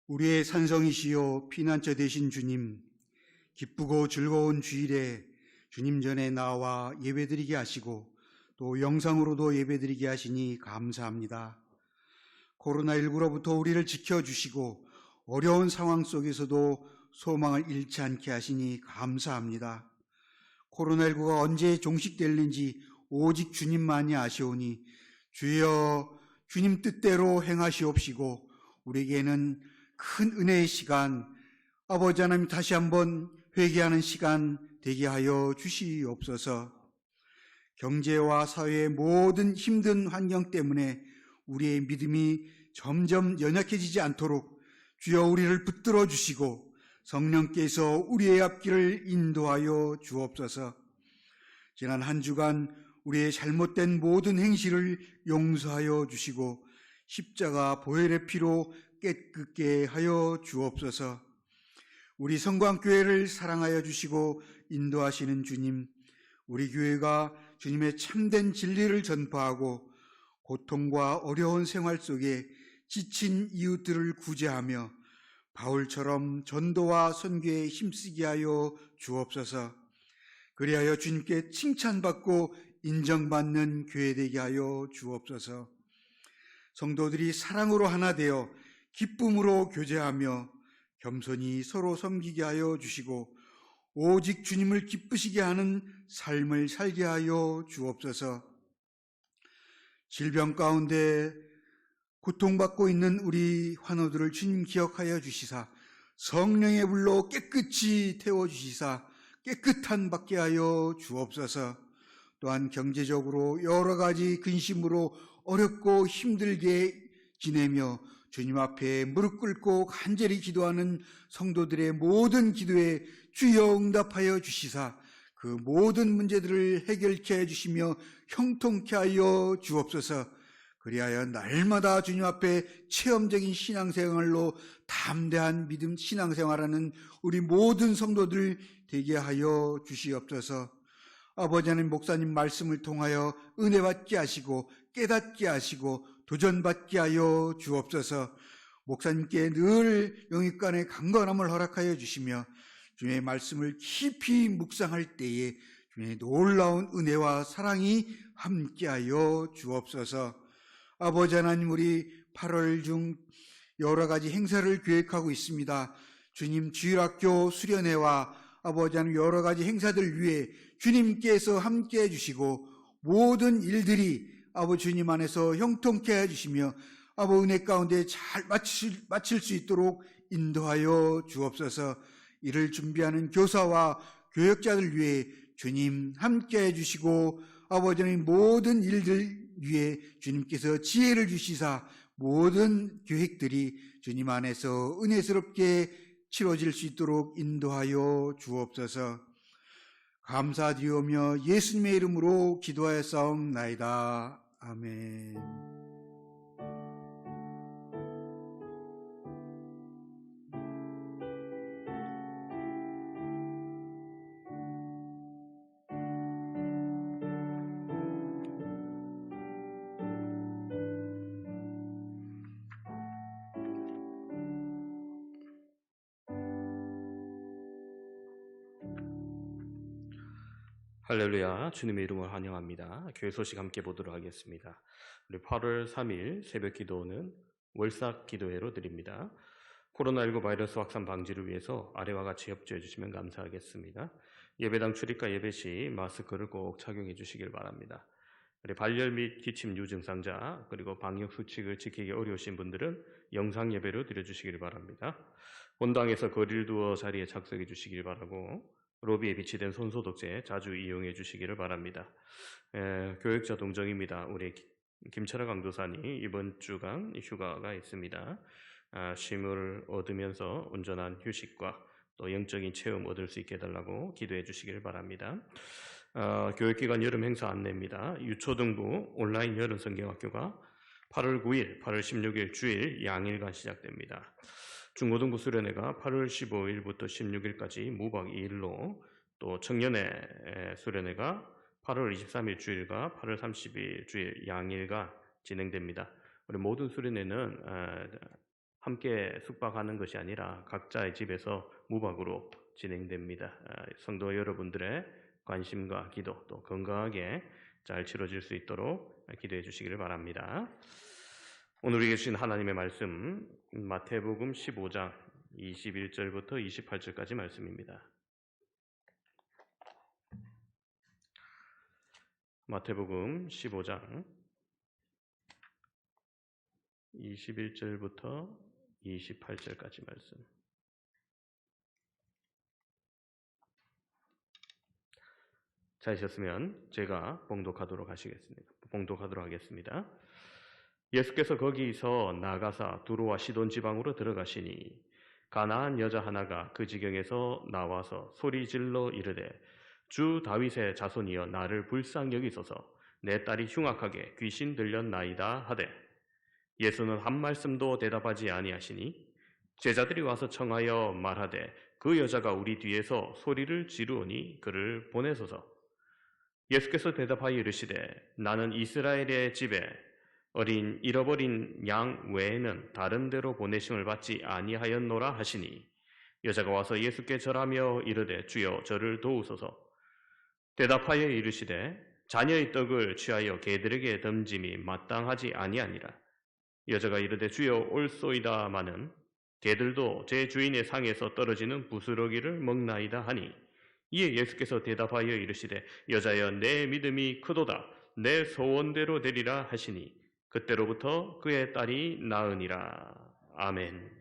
우리의 산성이시요 피난처 되신 주님, 기쁘고 즐거운 주일에 주님 전에 나와 예배드리게 하시고 또 영상으로도 예배드리게 하시니 감사합니다. 코로나19로부터 우리를 지켜주시고 어려운 상황 속에서도 소망을 잃지 않게 하시니 감사합니다. 코로나19가 언제 종식될는지 오직 주님만이 아시오니 주여 주님 뜻대로 행하시옵시고 우리에게는 큰 은혜의 시간, 아버지 하나님 다시 한번 회개하는 시간 되게 하여 주시옵소서. 경제와 사회의 모든 힘든 환경 때문에 우리의 믿음이 점점 연약해지지 않도록 주여 우리를 붙들어 주시고 성령께서 우리의 앞길을 인도하여 주옵소서. 지난 한 주간 우리의 잘못된 모든 행실을 용서하여 주시고 십자가 보혈의 피로 깨끗게 하여 주옵소서. 우리 성광교회를 사랑하여 주시고 인도하시는 주님, 우리 교회가 주님의 참된 진리를 전파하고 고통과 어려운 생활 속에 지친 이웃들을 구제하며 바울처럼 전도와 선교에 힘쓰게 하여 주옵소서. 그리하여 주님께 칭찬받고 인정받는 교회 되게 하여 주옵소서. 성도들이 사랑으로 하나 되어 기쁨으로 교제하며 겸손히 서로 섬기게 하여 주시고 오직 주님을 기쁘시게 하는 삶을 살게 하여 주옵소서. 질병 가운데 고통받고 있는 우리 환우들을 주님 기억하여 주시사 성령의 불로 깨끗이 태워주시사 깨끗한 받게 하여 주옵소서. 또한 경제적으로 여러 가지 근심으로 어렵고 힘들게 지내며 주님 앞에 무릎 꿇고 간절히 기도하는 성도들의 모든 기도에 주여 응답하여 주시사 그 모든 문제들을 해결케 해주시며 형통케 하여 주옵소서. 그리하여 날마다 주님 앞에 체험적인 신앙생활로 담대한 믿음 신앙생활하는 우리 모든 성도들 되게 하여 주시옵소서. 아버지 하나님, 목사님 말씀을 통하여 은혜 받게 하시고 깨닫게 하시고 도전받게 하여 주옵소서. 목사님께 늘 영육간의 강건함을 허락하여 주시며 주님의 말씀을 깊이 묵상할 때에 주님의 놀라운 은혜와 사랑이 함께하여 주옵소서. 아버지 하나님, 우리 8월 중 여러 가지 행사를 계획하고 있습니다. 주님 주일학교 수련회와 아버지 하나님 여러 가지 행사들 위해 주님께서 함께해 주시고 모든 일들이 아버지 주님 안에서 형통케 해주시며 아버지 은혜 가운데 잘 마칠 수 있도록 인도하여 주옵소서. 이를 준비하는 교사와 교역자들 위해 주님 함께해 주시고 아버지 하나님 모든 일들 위해 주님께서 지혜를 주시사 모든 계획들이 주님 안에서 은혜스럽게 치러질 수 있도록 인도하여 주옵소서. 감사드리오며 예수님의 이름으로 기도하였사옵나이다. 아멘. 할렐루야, 주님의 이름을 환영합니다. 교회 소식 함께 보도록 하겠습니다. 우리 8월 3일 새벽 기도는 월삭 기도회로 드립니다. 코로나19 바이러스 확산 방지를 위해서 아래와 같이 협조해 주시면 감사하겠습니다. 예배당 출입과 예배 시 마스크를 꼭 착용해 주시길 바랍니다. 우리 발열 및 기침 유증상자 그리고 방역 수칙을 지키기 어려우신 분들은 영상 예배로 드려주시길 바랍니다. 본당에서 거리를 두어 자리에 착석해 주시길 바라고 로비에 비치된 손소독제 자주 이용해 주시기를 바랍니다. 교역자 동정입니다. 우리 김철아 강도사님 이번 주간 휴가가 있습니다. 쉼을 얻으면서 온전한 휴식과 또 영적인 체험 얻을 수 있게 해달라고 기도해 주시기를 바랍니다. 교육기관 여름 행사 안내입니다. 유초등부 온라인 여름 성경학교가 8월 9일, 8월 16일 주일 양일간 시작됩니다. 중고등부 수련회가 8월 15일부터 16일까지 무박 2일로 또 청년회 수련회가 8월 23일 주일과 8월 30일 주일 양일간 진행됩니다. 우리 모든 수련회는 함께 숙박하는 것이 아니라 각자의 집에서 무박으로 진행됩니다. 성도 여러분들의 관심과 기도 또 건강하게 잘 치러질 수 있도록 기도해 주시기를 바랍니다. 오늘 우리에게 주신 하나님의 말씀 마태복음 15장 21절부터 28절까지 말씀입니다. 마태복음 15장 21절부터 28절까지 말씀. 찾으셨으면 제가 봉독하도록 하겠습니다. 예수께서 거기서 나가사 두로와 시돈 지방으로 들어가시니 가나안 여자 하나가 그 지경에서 나와서 소리질러 이르되 주 다윗의 자손이여 나를 불쌍히 여기소서 내 딸이 흉악하게 귀신 들렸나이다 하되 예수는 한 말씀도 대답하지 아니하시니 제자들이 와서 청하여 말하되 그 여자가 우리 뒤에서 소리를 지르오니 그를 보내소서. 예수께서 대답하여 이르시되 나는 이스라엘의 집에 어린 잃어버린 양 외에는 다른 데로 보내심을 받지 아니하였노라 하시니 여자가 와서 예수께 절하며 이르되 주여 저를 도우소서. 대답하여 이르시되 자녀의 떡을 취하여 개들에게 던짐이 마땅하지 아니하니라. 여자가 이르되 주여 옳소이다마는 개들도 제 주인의 상에서 떨어지는 부스러기를 먹나이다 하니 이에 예수께서 대답하여 이르시되 여자여 내 믿음이 크도다 내 소원대로 되리라 하시니 그때로부터 그의 딸이 나으니라. 아멘.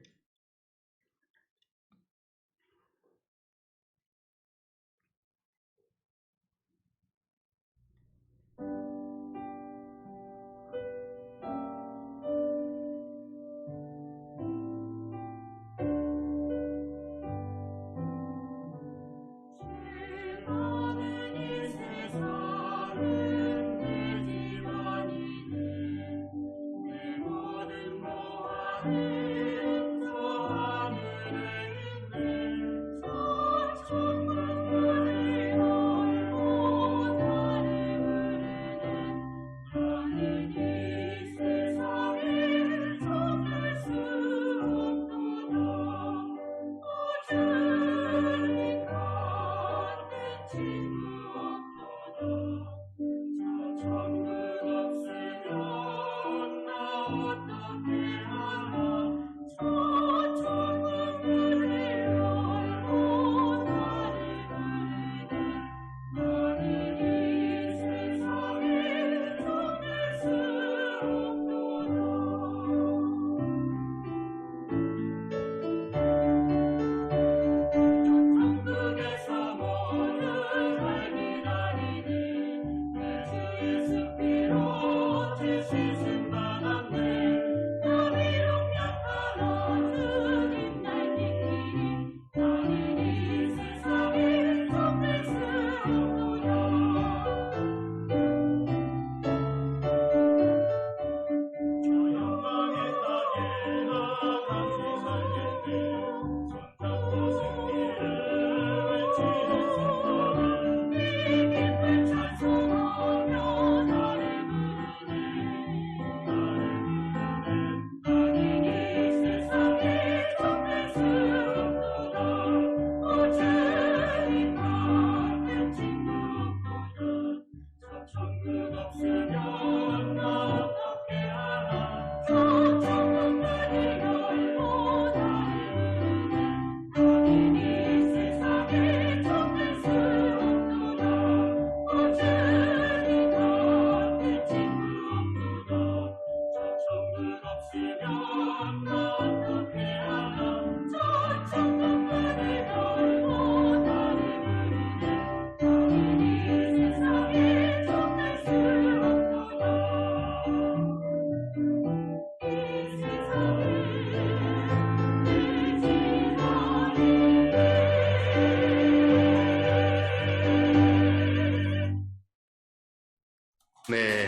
네,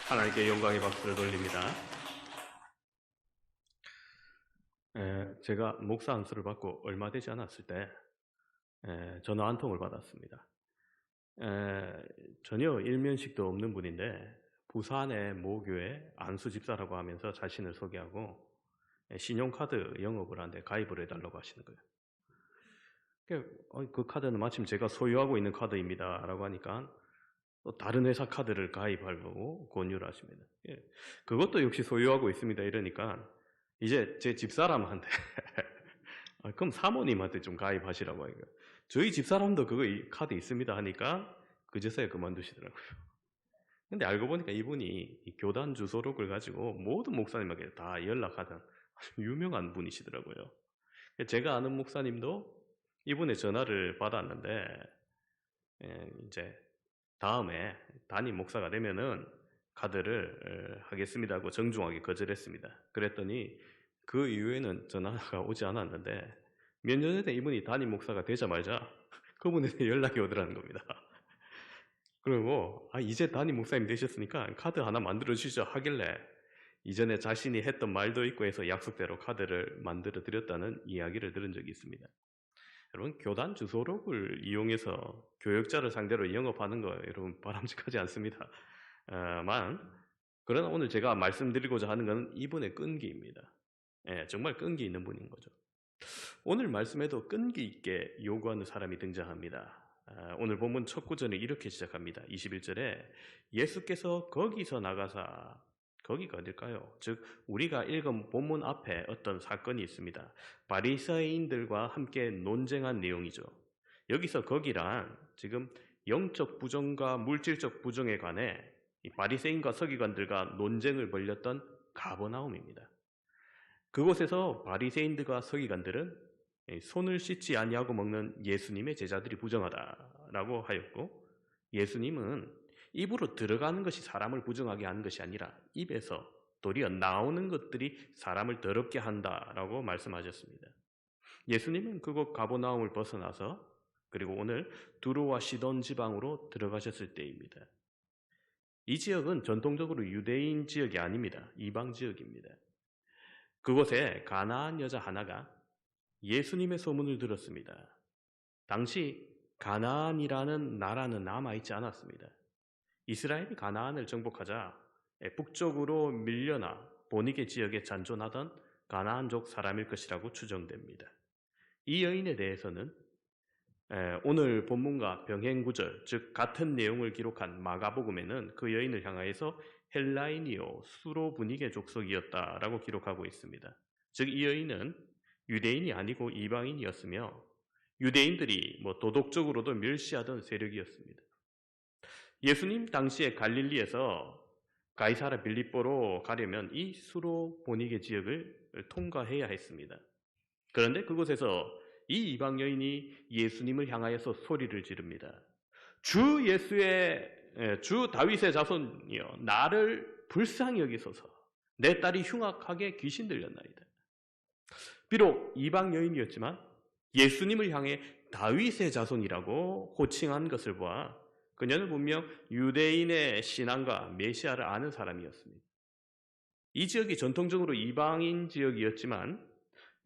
하나님께 영광의 박수를 돌립니다. 제가 목사 안수를 받고 얼마 되지 않았을 때 전화 한 통을 받았습니다. 전혀 일면식도 없는 분인데 부산의 모교회 안수 집사라고 하면서 자신을 소개하고 신용카드 영업을 하는데 가입을 해달라고 하시는 거예요. 그 카드는 마침 제가 소유하고 있는 카드입니다 라고 하니까 또 다른 회사 카드를 가입하려고 권유를 하십니다. 그것도 역시 소유하고 있습니다 이러니까 이제 제 집사람한테 그럼 사모님한테 좀 가입하시라고 하니까 저희 집사람도 그거 카드 있습니다 하니까 그제서야 그만두시더라고요. 근데 알고 보니까 이분이 이 교단 주소록을 가지고 모든 목사님에게 다 연락하던 아주 유명한 분이시더라고요. 제가 아는 목사님도 이분의 전화를 받았는데 이제 다음에 담임 목사가 되면은 카드를 하겠습니다 하고 정중하게 거절했습니다. 그랬더니 그 이후에는 전화가 오지 않았는데 몇 년 전에 이분이 담임 목사가 되자마자 그분한테 연락이 오더라는 겁니다. 그리고 이제 담임 목사님 되셨으니까 카드 하나 만들어 주시죠 하길래 이전에 자신이 했던 말도 있고 해서 약속대로 카드를 만들어 드렸다는 이야기를 들은 적이 있습니다. 여러분, 교단 주소록을 이용해서 교역자를 상대로 영업하는 거 여러분 바람직하지 않습니다. 그러나 오늘 제가 말씀드리고자 하는 것은 이분의 끈기입니다. 정말 끈기 있는 분인 거죠. 오늘 말씀에도 끈기 있게 요구하는 사람이 등장합니다. 오늘 본문 첫 구절은 이렇게 시작합니다. 21절에 예수께서 거기서 나가사, 거기가 어딜까요? 즉 우리가 읽은 본문 앞에 어떤 사건이 있습니다. 바리새인들과 함께 논쟁한 내용이죠. 여기서 거기란 지금 영적 부정과 물질적 부정에 관해 이 바리새인과 서기관들과 논쟁을 벌였던 가버나움입니다. 그곳에서 바리새인들과 서기관들은 손을 씻지 아니하고 먹는 예수님의 제자들이 부정하다라고 하였고, 예수님은 입으로 들어가는 것이 사람을 부정하게 하는 것이 아니라 입에서 도리어 나오는 것들이 사람을 더럽게 한다라고 말씀하셨습니다. 예수님은 그곳 가버나움을 벗어나서 그리고 오늘 두로와 시돈 지방으로 들어가셨을 때입니다. 이 지역은 전통적으로 유대인 지역이 아닙니다. 이방 지역입니다. 그곳에 가나안 여자 하나가 예수님의 소문을 들었습니다. 당시 가나안이라는 나라는 남아있지 않았습니다. 이스라엘이 가나안을 정복하자 북쪽으로 밀려나 보니게 지역에 잔존하던 가나안족 사람일 것이라고 추정됩니다. 이 여인에 대해서는 오늘 본문과 병행구절, 즉 같은 내용을 기록한 마가복음에는 그 여인을 향하여서 헬라인이요 수로 분이게 족속이었다라고 기록하고 있습니다. 즉 이 여인은 유대인이 아니고 이방인이었으며 유대인들이 도덕적으로도 멸시하던 세력이었습니다. 예수님 당시에 갈릴리에서 가이사라 빌립보로 가려면 이 수로 보니게 지역을 통과해야 했습니다. 그런데 그곳에서 이 이방 여인이 예수님을 향하여서 소리를 지릅니다. 주 다윗의 자손이여, 나를 불쌍히 여기소서. 내 딸이 흉악하게 귀신 들렸나이다. 비록 이방 여인이었지만 예수님을 향해 다윗의 자손이라고 호칭한 것을 보아 그녀는 분명 유대인의 신앙과 메시아를 아는 사람이었습니다. 이 지역이 전통적으로 이방인 지역이었지만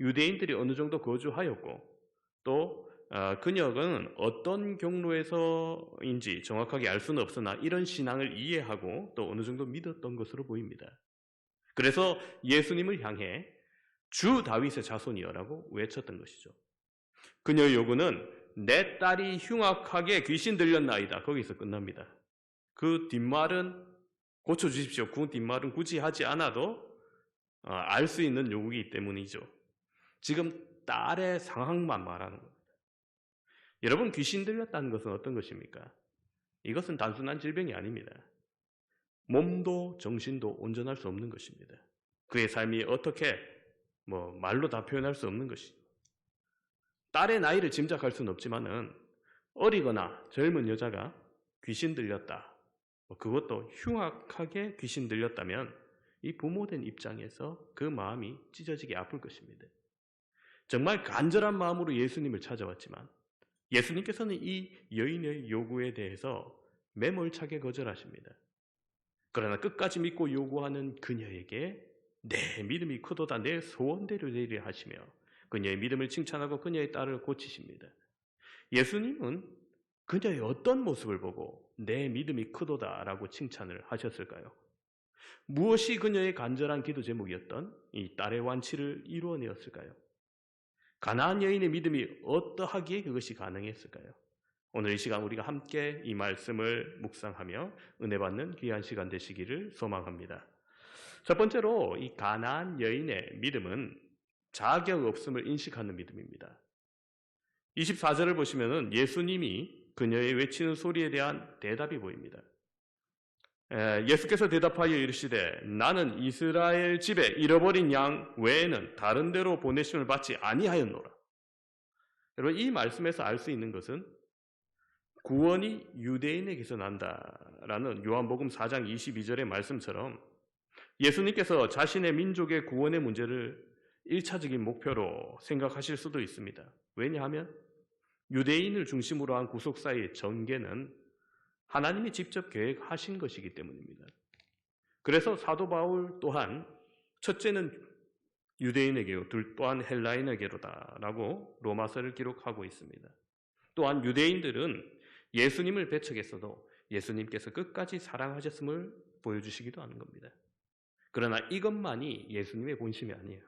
유대인들이 어느 정도 거주하였고 또 그녀는 어떤 경로에서인지 정확하게 알 수는 없으나 이런 신앙을 이해하고 또 어느 정도 믿었던 것으로 보입니다. 그래서 예수님을 향해 주 다윗의 자손이여라고 외쳤던 것이죠. 그녀의 요구는 내 딸이 흉악하게 귀신 들렸나이다. 거기서 끝납니다. 그 뒷말은 고쳐주십시오. 그 뒷말은 굳이 하지 않아도 알 수 있는 요구이기 때문이죠. 지금 딸의 상황만 말하는 겁니다. 여러분, 귀신 들렸다는 것은 어떤 것입니까? 이것은 단순한 질병이 아닙니다. 몸도 정신도 온전할 수 없는 것입니다. 그의 삶이 어떻게 말로 다 표현할 수 없는 것이죠. 딸의 나이를 짐작할 수는 없지만은 어리거나 젊은 여자가 귀신 들렸다. 그것도 흉악하게 귀신 들렸다면 이 부모된 입장에서 그 마음이 찢어지게 아플 것입니다. 정말 간절한 마음으로 예수님을 찾아왔지만 예수님께서는 이 여인의 요구에 대해서 매몰차게 거절하십니다. 그러나 끝까지 믿고 요구하는 그녀에게 내 믿음이 크도다, 내 소원대로 되리라 하시며 그녀의 믿음을 칭찬하고 그녀의 딸을 고치십니다. 예수님은 그녀의 어떤 모습을 보고 내 믿음이 크도다 라고 칭찬을 하셨을까요? 무엇이 그녀의 간절한 기도 제목이었던 이 딸의 완치를 이루어내었을까요? 가나안 여인의 믿음이 어떠하기에 그것이 가능했을까요? 오늘 이 시간 우리가 함께 이 말씀을 묵상하며 은혜 받는 귀한 시간 되시기를 소망합니다. 첫 번째로 이 가나안 여인의 믿음은 자격 없음을 인식하는 믿음입니다. 24절을 보시면은 예수님이 그녀의 외치는 소리에 대한 대답이 보입니다. 예수께서 대답하여 이르시되 나는 이스라엘 집에 잃어버린 양 외에는 다른 데로 보내심을 받지 아니하였노라. 여러분, 이 말씀에서 알 수 있는 것은 구원이 유대인에게서 난다라는 요한복음 4장 22절의 말씀처럼 예수님께서 자신의 민족의 구원의 문제를 1차적인 목표로 생각하실 수도 있습니다. 왜냐하면 유대인을 중심으로 한 구속사의 전개는 하나님이 직접 계획하신 것이기 때문입니다. 그래서 사도 바울 또한 첫째는 유대인에게요, 둘 또한 헬라인에게로다라고 로마서를 기록하고 있습니다. 또한 유대인들은 예수님을 배척했어도 예수님께서 끝까지 사랑하셨음을 보여주시기도 하는 겁니다. 그러나 이것만이 예수님의 본심이 아니에요.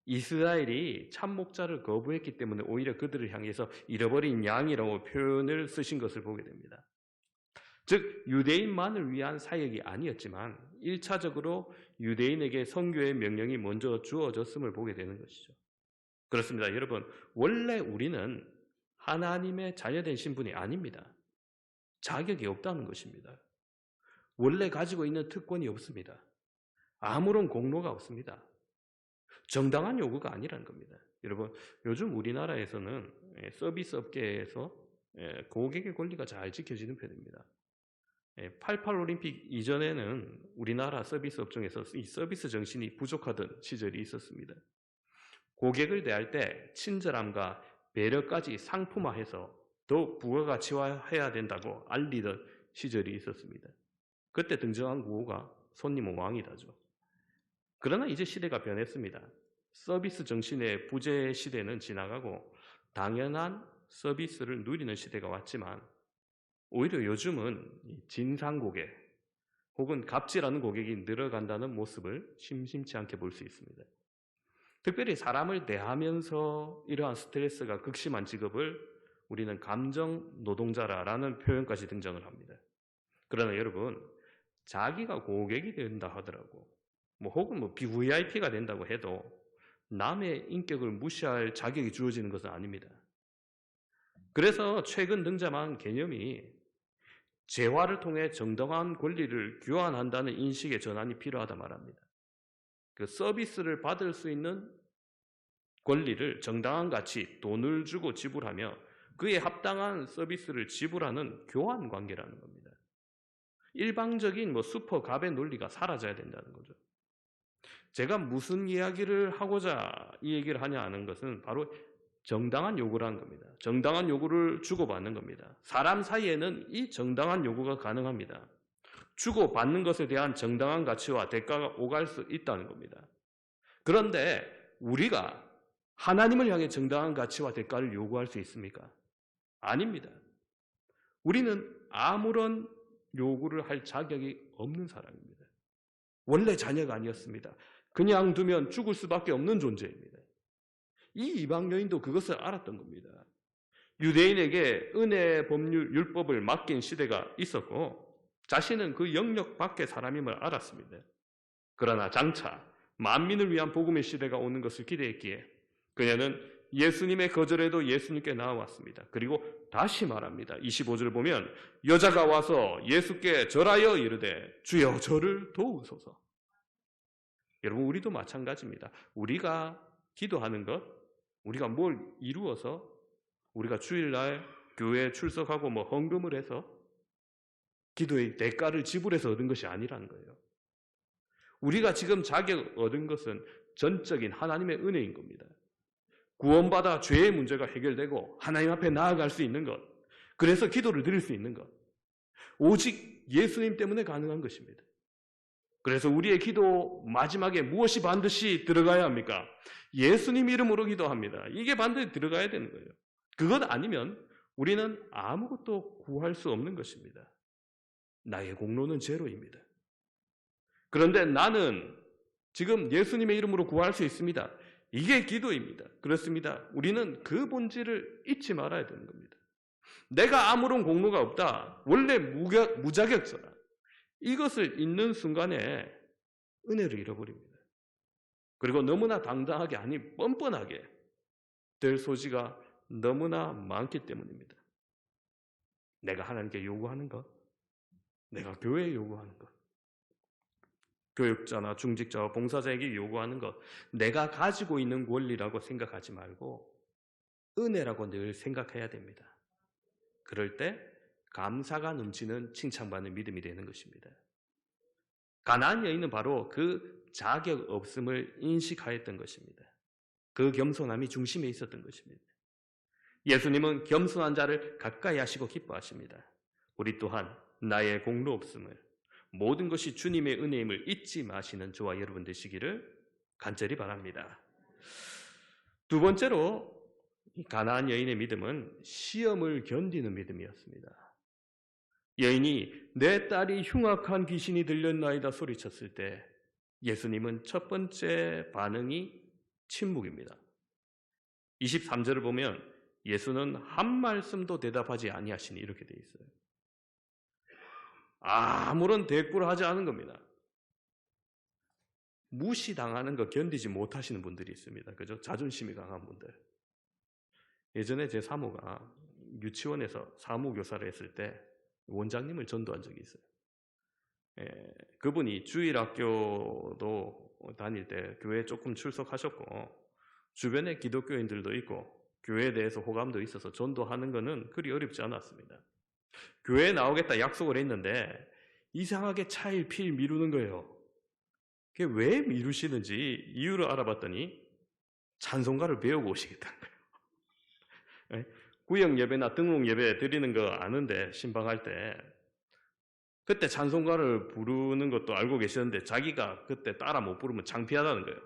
이스라엘이 참목자를 거부했기 때문에 오히려 그들을 향해서 잃어버린 양이라고 표현을 쓰신 것을 보게 됩니다. 즉 유대인만을 위한 사역이 아니었지만 1차적으로 유대인에게 선교의 명령이 먼저 주어졌음을 보게 되는 것이죠. 그렇습니다. 여러분, 원래 우리는 하나님의 자녀된 신분이 아닙니다. 자격이 없다는 것입니다. 원래 가지고 있는 특권이 없습니다. 아무런 공로가 없습니다. 정당한 요구가 아니라는 겁니다. 여러분, 요즘 우리나라에서는 서비스 업계에서 고객의 권리가 잘 지켜지는 편입니다. 88 올림픽 이전에는 우리나라 서비스 업종에서 이 서비스 정신이 부족하던 시절이 있었습니다. 고객을 대할 때 친절함과 배려까지 상품화해서 더욱 부가가치화해야 된다고 알리던 시절이 있었습니다. 그때 등장한 구호가 손님은 왕이다죠. 그러나 이제 시대가 변했습니다. 서비스 정신의 부재 시대는 지나가고 당연한 서비스를 누리는 시대가 왔지만 오히려 요즘은 진상 고객 혹은 갑질하는 고객이 늘어간다는 모습을 심심치 않게 볼 수 있습니다. 특별히 사람을 대하면서 이러한 스트레스가 극심한 직업을 우리는 감정 노동자라는 표현까지 등장을 합니다. 그러나 여러분, 자기가 고객이 된다 하더라고 혹은 VIP가 된다고 해도 남의 인격을 무시할 자격이 주어지는 것은 아닙니다. 그래서 최근 등장한 개념이 재화를 통해 정당한 권리를 교환한다는 인식의 전환이 필요하다 말합니다. 그 서비스를 받을 수 있는 권리를 정당한 가치, 돈을 주고 지불하며 그에 합당한 서비스를 지불하는 교환 관계라는 겁니다. 일방적인 슈퍼갑의 논리가 사라져야 된다는 거죠. 제가 무슨 이야기를 하고자 이 얘기를 하냐 하는 것은 바로 정당한 요구라는 겁니다. 정당한 요구를 주고받는 겁니다. 사람 사이에는 이 정당한 요구가 가능합니다. 주고받는 것에 대한 정당한 가치와 대가가 오갈 수 있다는 겁니다. 그런데 우리가 하나님을 향해 정당한 가치와 대가를 요구할 수 있습니까? 아닙니다. 우리는 아무런 요구를 할 자격이 없는 사람입니다. 원래 자녀가 아니었습니다. 그냥 두면 죽을 수밖에 없는 존재입니다. 이 이방 여인도 그것을 알았던 겁니다. 유대인에게 은혜 법률 율법을 맡긴 시대가 있었고 자신은 그 영역 밖의 사람임을 알았습니다. 그러나 장차 만민을 위한 복음의 시대가 오는 것을 기대했기에 그녀는 예수님의 거절에도 예수님께 나아왔습니다. 그리고 다시 말합니다. 25절 보면 여자가 와서 예수께 절하여 이르되 주여 저를 도우소서. 여러분, 우리도 마찬가지입니다. 우리가 기도하는 것, 우리가 뭘 이루어서 우리가 주일날 교회에 출석하고 헌금을 해서 기도의 대가를 지불해서 얻은 것이 아니라는 거예요. 우리가 지금 자격 얻은 것은 전적인 하나님의 은혜인 겁니다. 구원받아 죄의 문제가 해결되고 하나님 앞에 나아갈 수 있는 것, 그래서 기도를 드릴 수 있는 것, 오직 예수님 때문에 가능한 것입니다. 그래서 우리의 기도 마지막에 무엇이 반드시 들어가야 합니까? 예수님 이름으로 기도합니다. 이게 반드시 들어가야 되는 거예요. 그것 아니면 우리는 아무것도 구할 수 없는 것입니다. 나의 공로는 제로입니다. 그런데 나는 지금 예수님의 이름으로 구할 수 있습니다. 이게 기도입니다. 그렇습니다. 우리는 그 본질을 잊지 말아야 되는 겁니다. 내가 아무런 공로가 없다. 원래 무자격자다. 이것을 잊는 순간에 은혜를 잃어버립니다. 그리고 너무나 당당하게, 아니 뻔뻔하게 될 소지가 너무나 많기 때문입니다. 내가 하나님께 요구하는 것, 내가 교회에 요구하는 것, 교육자나 중직자와 봉사자에게 요구하는 것, 내가 가지고 있는 권리라고 생각하지 말고 은혜라고 늘 생각해야 됩니다. 그럴 때 감사가 넘치는 칭찬받는 믿음이 되는 것입니다. 가나안 여인은 바로 그 자격 없음을 인식하였던 것입니다. 그 겸손함이 중심에 있었던 것입니다. 예수님은 겸손한 자를 가까이 하시고 기뻐하십니다. 우리 또한 나의 공로 없음을, 모든 것이 주님의 은혜임을 잊지 마시는 저와 여러분 되시기를 간절히 바랍니다. 두 번째로 이 가나안 여인의 믿음은 시험을 견디는 믿음이었습니다. 여인이 내 딸이 흉악한 귀신이 들렸나이다 소리쳤을 때 예수님은 첫 번째 반응이 침묵입니다. 23절을 보면 예수는 한 말씀도 대답하지 아니하시니 이렇게 돼 있어요. 아무런 대꾸를 하지 않은 겁니다. 무시당하는 거 견디지 못하시는 분들이 있습니다. 그죠? 자존심이 강한 분들. 예전에 제 사모가 유치원에서 사무교사를 했을 때 원장님을 전도한 적이 있어요. 그분이 주일학교도 다닐 때 교회에 조금 출석하셨고 주변에 기독교인들도 있고 교회에 대해서 호감도 있어서 전도하는 것은 그리 어렵지 않았습니다. 교회에 나오겠다 약속을 했는데 이상하게 차일피일 미루는 거예요. 그게 왜 미루시는지 이유를 알아봤더니 찬송가를 배우고 오시겠다는 거예요. 구역 예배나 등록 예배 드리는 거 아는데 신방할 때 그때 찬송가를 부르는 것도 알고 계시는데 자기가 그때 따라 못 부르면 창피하다는 거예요.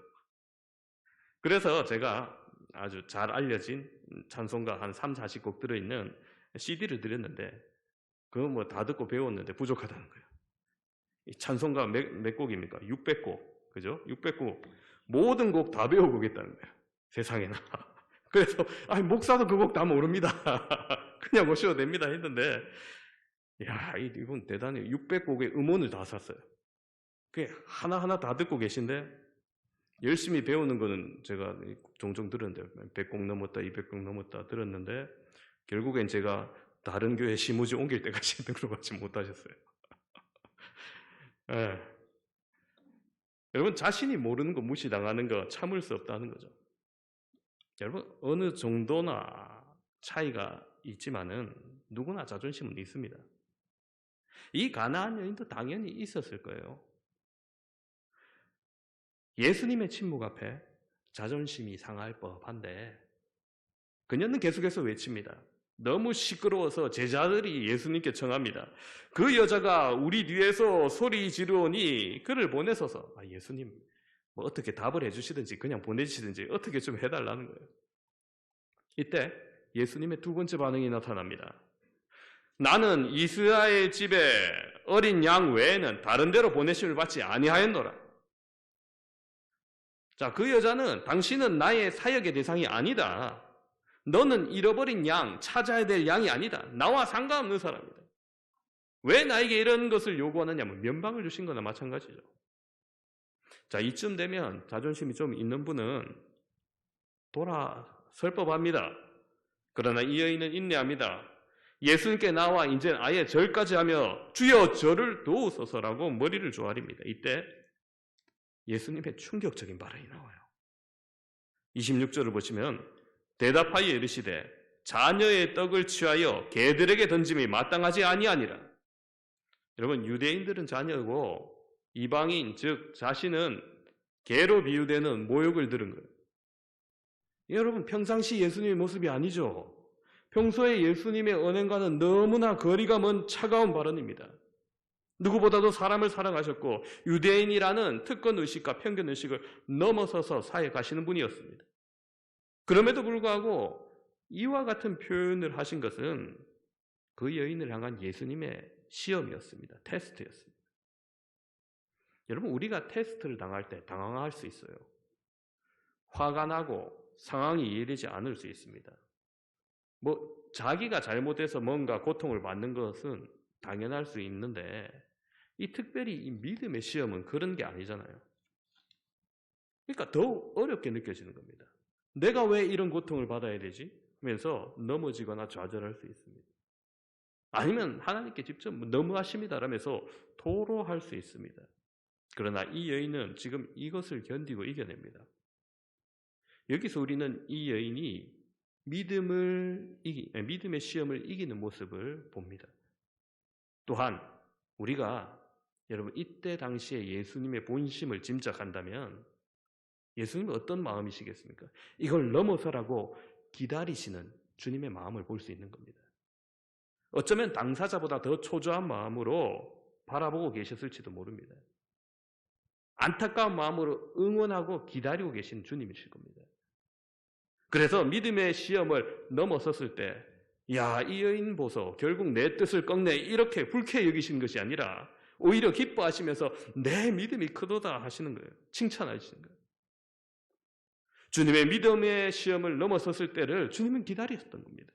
그래서 제가 아주 잘 알려진 찬송가 한 3, 40곡 들어있는 CD를 드렸는데 그거 뭐 다 듣고 배웠는데 부족하다는 거예요. 이 찬송가 몇 곡입니까? 600곡. 그죠? 600곡. 모든 곡 다 배우고 오겠다는 거예요. 세상에나. 그래서 목사도 그 곡 다 모릅니다. 그냥 오셔도 됩니다 했는데 야, 이분 대단해요. 600곡의 음원을 다 샀어요. 그게 하나하나 다 듣고 계신데 열심히 배우는 거는 제가 종종 들었는데 100곡 넘었다, 200곡 넘었다 들었는데 결국엔 제가 다른 교회 시무지 옮길 때까지 등록하지 못하셨어요. 네. 여러분 자신이 모르는 거 무시당하는 거 참을 수 없다는 거죠. 여러분 어느 정도나 차이가 있지만은 누구나 자존심은 있습니다. 이 가나안 여인도 당연히 있었을 거예요. 예수님의 침묵 앞에 자존심이 상할 법한데 그녀는 계속해서 외칩니다. 너무 시끄러워서 제자들이 예수님께 청합니다. 그 여자가 우리 뒤에서 소리 지르오니 그를 보내소서. 예수님 뭐 어떻게 답을 해주시든지 그냥 보내주시든지 어떻게 좀 해달라는 거예요. 이때 예수님의 두 번째 반응이 나타납니다. 나는 이스라엘 집에 어린 양 외에는 다른 데로 보내심을 받지 아니하였노라. 자, 그 여자는 당신은 나의 사역의 대상이 아니다. 너는 잃어버린 양, 찾아야 될 양이 아니다. 나와 상관없는 사람이다. 왜 나에게 이런 것을 요구하느냐면 면박을 주신 거나 마찬가지죠. 자, 이쯤 되면 자존심이 좀 있는 분은 돌아설 법합니다. 그러나 이 여인은 인내합니다. 예수님께 나와 이제 아예 절까지 하며 주여 저를 도우소서라고 머리를 조아립니다. 이때 예수님의 충격적인 발언이 나와요. 26절을 보시면 대답하여 이르시되 자녀의 떡을 취하여 개들에게 던짐이 마땅하지 아니하니라. 여러분 유대인들은 자녀고 이방인 즉 자신은 개로 비유되는 모욕을 들은 거예요. 여러분 평상시 예수님의 모습이 아니죠. 평소에 예수님의 언행과는 너무나 거리가 먼 차가운 발언입니다. 누구보다도 사람을 사랑하셨고 유대인이라는 특권의식과 편견의식을 넘어서서 사역하시는 분이었습니다. 그럼에도 불구하고 이와 같은 표현을 하신 것은 그 여인을 향한 예수님의 시험이었습니다. 테스트였습니다. 여러분, 우리가 테스트를 당할 때 당황할 수 있어요. 화가 나고 상황이 이해되지 않을 수 있습니다. 자기가 잘못해서 뭔가 고통을 받는 것은 당연할 수 있는데, 특별히 이 믿음의 시험은 그런 게 아니잖아요. 그러니까 더 어렵게 느껴지는 겁니다. 내가 왜 이런 고통을 받아야 되지? 하면서 넘어지거나 좌절할 수 있습니다. 아니면 하나님께 직접 너무하십니다라면서 토로할 수 있습니다. 그러나 이 여인은 지금 이것을 견디고 이겨냅니다. 여기서 우리는 이 여인이 믿음의 시험을 이기는 모습을 봅니다. 또한 우리가 여러분 이때 당시에 예수님의 본심을 짐작한다면 예수님은 어떤 마음이시겠습니까? 이걸 넘어서라고 기다리시는 주님의 마음을 볼 수 있는 겁니다. 어쩌면 당사자보다 더 초조한 마음으로 바라보고 계셨을지도 모릅니다. 안타까운 마음으로 응원하고 기다리고 계신 주님이실 겁니다. 그래서 믿음의 시험을 넘어섰을 때, 야, 이 여인 보소, 결국 내 뜻을 꺾네, 이렇게 불쾌히 여기시는 것이 아니라 오히려 기뻐하시면서 내 믿음이 크도다 하시는 거예요. 칭찬하시는 거예요. 주님의 믿음의 시험을 넘어섰을 때를 주님은 기다리셨던 겁니다.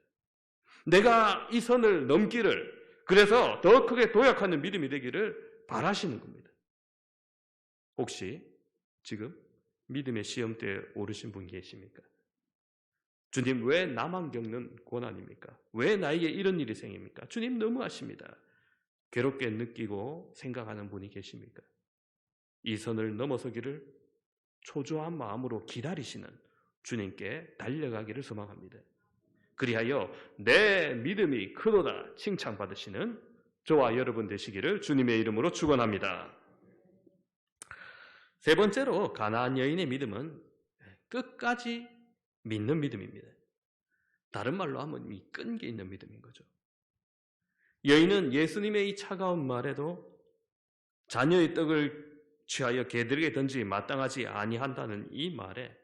내가 이 선을 넘기를, 그래서 더 크게 도약하는 믿음이 되기를 바라시는 겁니다. 혹시 지금 믿음의 시험대에 오르신 분 계십니까? 주님, 왜 나만 겪는 고난입니까? 왜 나에게 이런 일이 생깁니까? 주님 너무하십니다. 괴롭게 느끼고 생각하는 분이 계십니까? 이 선을 넘어서기를 초조한 마음으로 기다리시는 주님께 달려가기를 소망합니다. 그리하여 내 믿음이 크도다 칭찬받으시는 저와 여러분 되시기를 주님의 이름으로 축원합니다. 세 번째로 가나안 여인의 믿음은 끝까지 믿는 믿음입니다. 다른 말로 하면 이 끈기 있는 믿음인 거죠. 여인은 예수님의 이 차가운 말에도 자녀의 떡을 취하여 개들에게 던지기 마땅하지 아니한다는 이 말에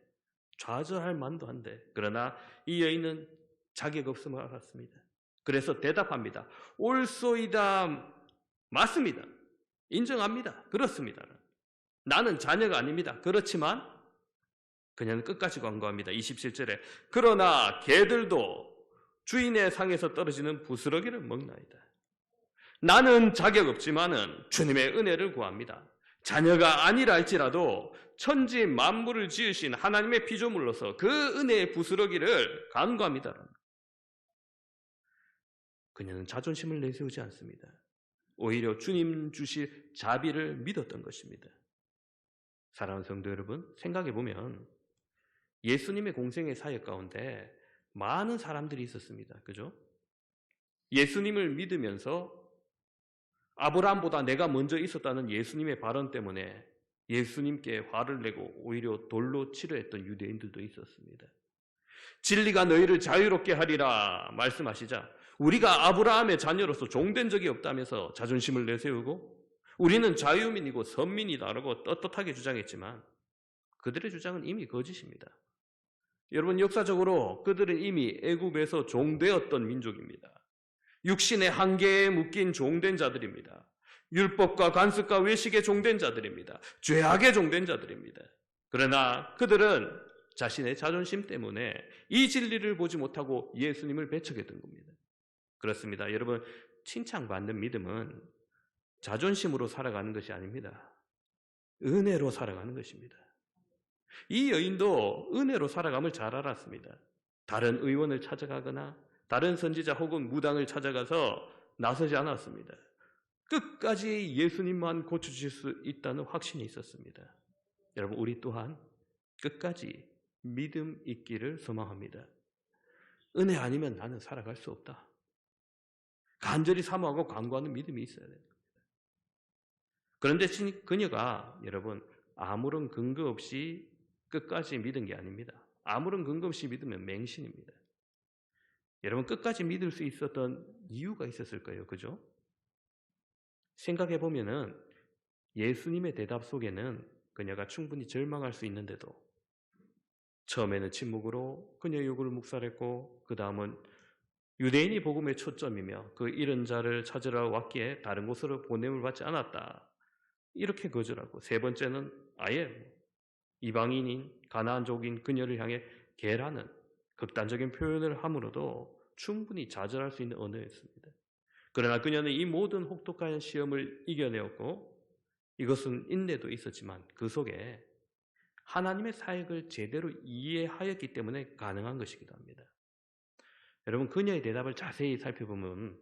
좌절할 만도 한데, 그러나 이 여인은 자격 없음을 알았습니다. 그래서 대답합니다. 옳소이다. 맞습니다. 인정합니다. 그렇습니다. 나는 자녀가 아닙니다. 그렇지만 그녀는 끝까지 권고합니다. 27절에 그러나 개들도 주인의 상에서 떨어지는 부스러기를 먹나이다. 나는 자격 없지만은 주님의 은혜를 구합니다. 자녀가 아니라 할지라도 천지 만물을 지으신 하나님의 피조물로서 그 은혜의 부스러기를 간구합니다. 그녀는 자존심을 내세우지 않습니다. 오히려 주님 주실 자비를 믿었던 것입니다. 사랑하는 성도 여러분, 생각해 보면 예수님의 공생의 사역 가운데 많은 사람들이 있었습니다. 그죠? 예수님을 믿으면서 아브라함보다 내가 먼저 있었다는 예수님의 발언 때문에 예수님께 화를 내고 오히려 돌로 치려했던 유대인들도 있었습니다. 진리가 너희를 자유롭게 하리라 말씀하시자 우리가 아브라함의 자녀로서 종된 적이 없다면서 자존심을 내세우고 우리는 자유민이고 선민이다라고 떳떳하게 주장했지만 그들의 주장은 이미 거짓입니다. 여러분, 역사적으로 그들은 이미 애굽에서 종되었던 민족입니다. 육신의 한계에 묶인 종된 자들입니다. 율법과 관습과 외식에 종된 자들입니다. 죄악에 종된 자들입니다. 그러나 그들은 자신의 자존심 때문에 이 진리를 보지 못하고 예수님을 배척했던 겁니다. 그렇습니다. 여러분, 칭찬받는 믿음은 자존심으로 살아가는 것이 아닙니다. 은혜로 살아가는 것입니다. 이 여인도 은혜로 살아감을 잘 알았습니다. 다른 의원을 찾아가거나 다른 선지자 혹은 무당을 찾아가서 나서지 않았습니다. 끝까지 예수님만 고쳐주실 수 있다는 확신이 있었습니다. 여러분, 우리 또한 끝까지 믿음 있기를 소망합니다. 은혜 아니면 나는 살아갈 수 없다. 간절히 사모하고 간구하는 믿음이 있어야 됩니다. 그런데 그녀가 여러분 아무런 근거 없이 끝까지 믿은 게 아닙니다. 아무런 근거 없이 믿으면 맹신입니다. 여러분, 끝까지 믿을 수 있었던 이유가 있었을까요? 그죠? 생각해 보면은 예수님의 대답 속에는 그녀가 충분히 절망할 수 있는데도 처음에는 침묵으로 그녀의 요구를 묵살했고 그 다음은 유대인이 복음의 초점이며 그 잃은 자를 찾으러 왔기에 다른 곳으로 보냄을 받지 않았다. 이렇게 거절하고, 세 번째는 아예 이방인인 가나안족인 그녀를 향해 개라는 극단적인 표현을 함으로도 충분히 좌절할 수 있는 언어였습니다. 그러나 그녀는 이 모든 혹독한 시험을 이겨내었고, 이것은 인내도 있었지만 그 속에 하나님의 사역을 제대로 이해하였기 때문에 가능한 것이기도 합니다. 여러분, 그녀의 대답을 자세히 살펴보면,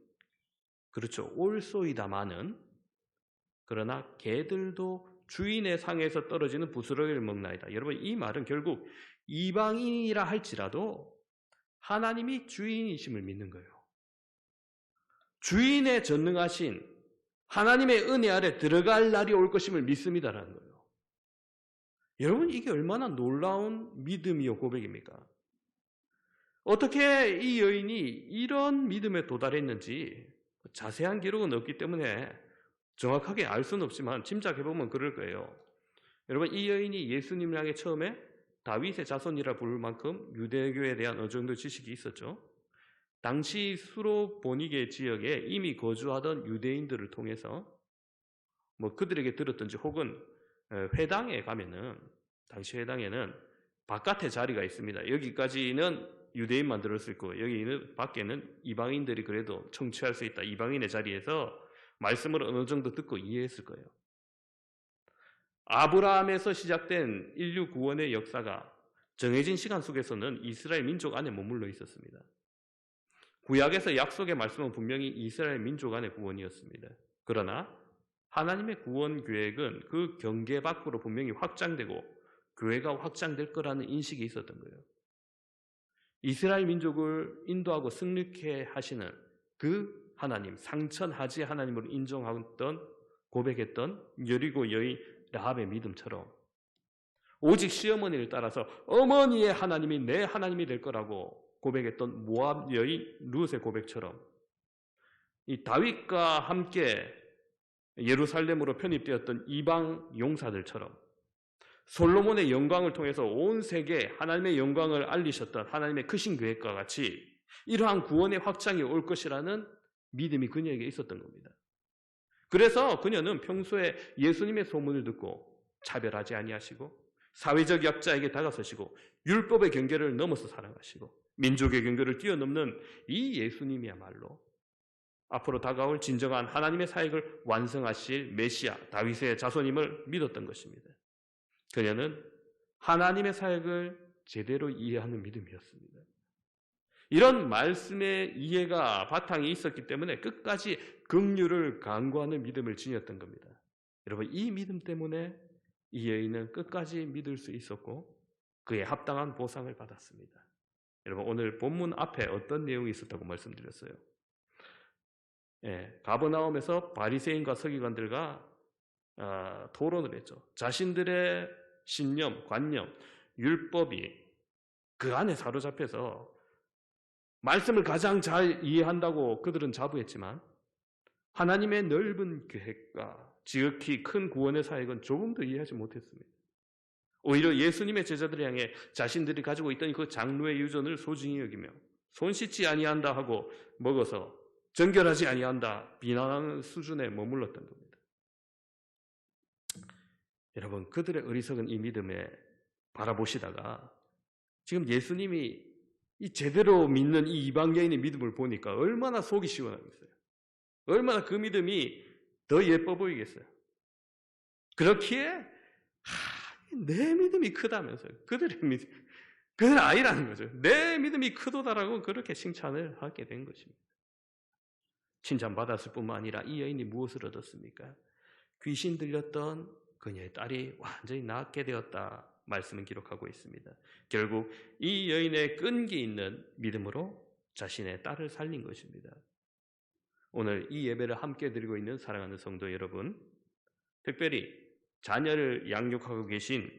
그렇죠, 옳소이다마는, 그러나 개들도 주인의 상에서 떨어지는 부스러기를 먹나이다. 여러분, 이 말은 결국 이방인이라 할지라도 하나님이 주인이심을 믿는 거예요. 주인의 전능하신 하나님의 은혜 아래 들어갈 날이 올 것임을 믿습니다라는 거예요. 여러분, 이게 얼마나 놀라운 믿음이요 고백입니까? 어떻게 이 여인이 이런 믿음에 도달했는지 자세한 기록은 없기 때문에 정확하게 알 수는 없지만 짐작해보면 그럴 거예요. 여러분, 이 여인이 예수님을 향해 처음에 다윗의 자손이라 부를 만큼 유대교에 대한 어느 정도 지식이 있었죠. 당시 수로보니게 지역에 이미 거주하던 유대인들을 통해서 그들에게 들었던지, 혹은 회당에 가면은, 당시 회당에는 바깥에 자리가 있습니다. 여기까지는 유대인만 들었을 거고, 여기는 밖에는 이방인들이 그래도 청취할 수 있다. 이방인의 자리에서 말씀을 어느 정도 듣고 이해했을 거예요. 아브라함에서 시작된 인류 구원의 역사가 정해진 시간 속에서는 이스라엘 민족 안에 머물러 있었습니다. 구약에서 약속의 말씀은 분명히 이스라엘 민족 안의 구원이었습니다. 그러나 하나님의 구원 계획은 그 경계 밖으로 분명히 확장되고 교회가 확장될 거라는 인식이 있었던 거예요. 이스라엘 민족을 인도하고 승리케 하시는 그 하나님, 상천하지 하나님으로 인정하던, 고백했던 여리고 여인 라합의 믿음처럼, 오직 시어머니를 따라서 어머니의 하나님이 내 하나님이 될 거라고 고백했던 모압 여인 룻의 고백처럼, 이 다윗과 함께 예루살렘으로 편입되었던 이방 용사들처럼, 솔로몬의 영광을 통해서 온 세계에 하나님의 영광을 알리셨던 하나님의 크신 계획과 같이 이러한 구원의 확장이 올 것이라는 믿음이 그녀에게 있었던 겁니다. 그래서 그녀는 평소에 예수님의 소문을 듣고 차별하지 아니하시고, 사회적 약자에게 다가서시고, 율법의 경계를 넘어서 사랑하시고, 민족의 경계를 뛰어넘는 이 예수님이야말로 앞으로 다가올 진정한 하나님의 사역을 완성하실 메시아, 다윗의 자손임을 믿었던 것입니다. 그녀는 하나님의 사역을 제대로 이해하는 믿음이었습니다. 이런 말씀의 이해가 바탕이 있었기 때문에 끝까지 긍휼을 간구하는 믿음을 지녔던 겁니다. 여러분, 이 믿음 때문에 이 여인은 끝까지 믿을 수 있었고 그에 합당한 보상을 받았습니다. 여러분, 오늘 본문 앞에 어떤 내용이 있었다고 말씀드렸어요? 가버나움에서 바리새인과 서기관들과 토론을 했죠. 자신들의 신념, 관념, 율법이 그 안에 사로잡혀서 말씀을 가장 잘 이해한다고 그들은 자부했지만 하나님의 넓은 계획과 지극히 큰 구원의 사역은 조금 더 이해하지 못했습니다. 오히려 예수님의 제자들을 향해 자신들이 가지고 있던 그 장로의 유전을 소중히 여기며 손 씻지 아니한다 하고 먹어서 정결하지 아니한다 비난하는 수준에 머물렀던 겁니다. 여러분, 그들의 어리석은 이 믿음에 바라보시다가 지금 예수님이 이 제대로 믿는 이 이방 여인의 믿음을 보니까 얼마나 속이 시원하겠어요. 얼마나 그 믿음이 더 예뻐 보이겠어요. 그렇기에 내 믿음이 크다면서요. 그들의 믿음, 그들은 아니라는 거죠. 내 믿음이 크도다라고 그렇게 칭찬을 하게 된 것입니다. 칭찬받았을 뿐만 아니라 이 여인이 무엇을 얻었습니까? 귀신 들렸던 그녀의 딸이 완전히 낫게 되었다 말씀은 기록하고 있습니다. 결국 이 여인의 끈기 있는 믿음으로 자신의 딸을 살린 것입니다. 오늘 이 예배를 함께 드리고 있는 사랑하는 성도 여러분, 특별히 자녀를 양육하고 계신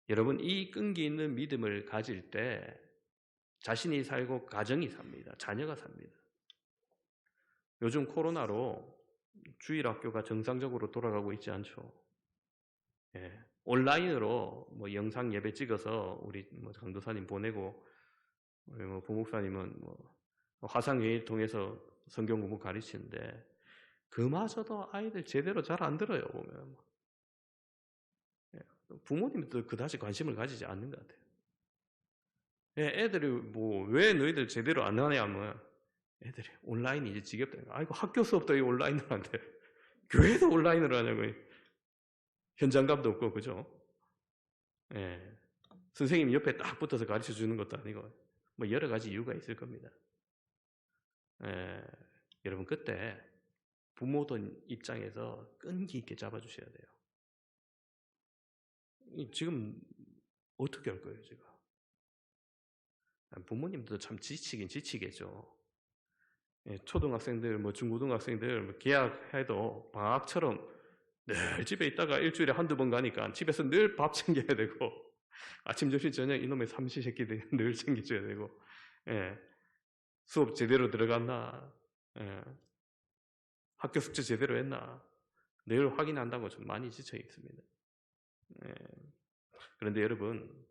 여러분, 이 끈기 있는 믿음을 가질 때 자신이 살고 가정이 삽니다. 자녀가 삽니다. 요즘 코로나로 주일학교가 정상적으로 돌아가고 있지 않죠. 온라인으로 영상 예배 찍어서 우리 강도사님 보내고, 부목사님은 화상회의 통해서 성경 공부 가르치는데, 그마저도 아이들 제대로 잘 안 들어요, 보면. 예, 부모님도 그다지 관심을 가지지 않는 것 같아요. 예, 애들이 뭐, 왜 너희들 제대로 안 하냐 하면, 애들이 온라인이 이제 지겹다. 아이고, 학교 수업도 이 온라인으로 한대. 교회도 온라인으로 하냐고. 현장감도 없고, 그죠? 예. 선생님이 옆에 딱 붙어서 가르쳐 주는 것도 아니고, 뭐, 여러 가지 이유가 있을 겁니다. 예. 여러분, 그때 부모들 입장에서 끈기 있게 잡아주셔야 돼요. 지금 어떻게 할 거예요, 제가? 부모님도 참 지치긴 지치겠죠. 예, 초등학생들, 뭐 중고등학생들 뭐 개학해도 방학처럼 늘 집에 있다가 일주일에 한두 번 가니까 집에서 늘 밥 챙겨야 되고 아침, 점심, 저녁 이놈의 삼시세끼들 늘 챙겨줘야 되고 예, 수업 제대로 들어갔나 예, 학교 숙제 제대로 했나 늘 확인한다고 좀 많이 지쳐 있습니다. 예, 그런데 여러분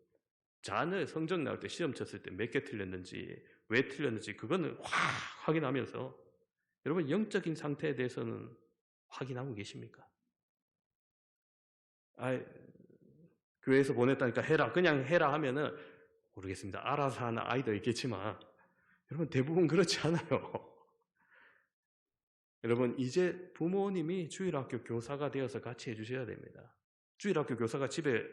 자녀 성적 나올 때 시험 쳤을 때 몇 개 틀렸는지 왜 틀렸는지 그거는 확 확인하면서 여러분 영적인 상태에 대해서는 확인하고 계십니까? 교회에서 보냈다니까 해라 그냥 해라 하면은 모르겠습니다. 알아서 하는 아이도 있겠지만 여러분 대부분 그렇지 않아요. 여러분 이제 부모님이 주일학교 교사가 되어서 같이 해주셔야 됩니다. 주일학교 교사가 집에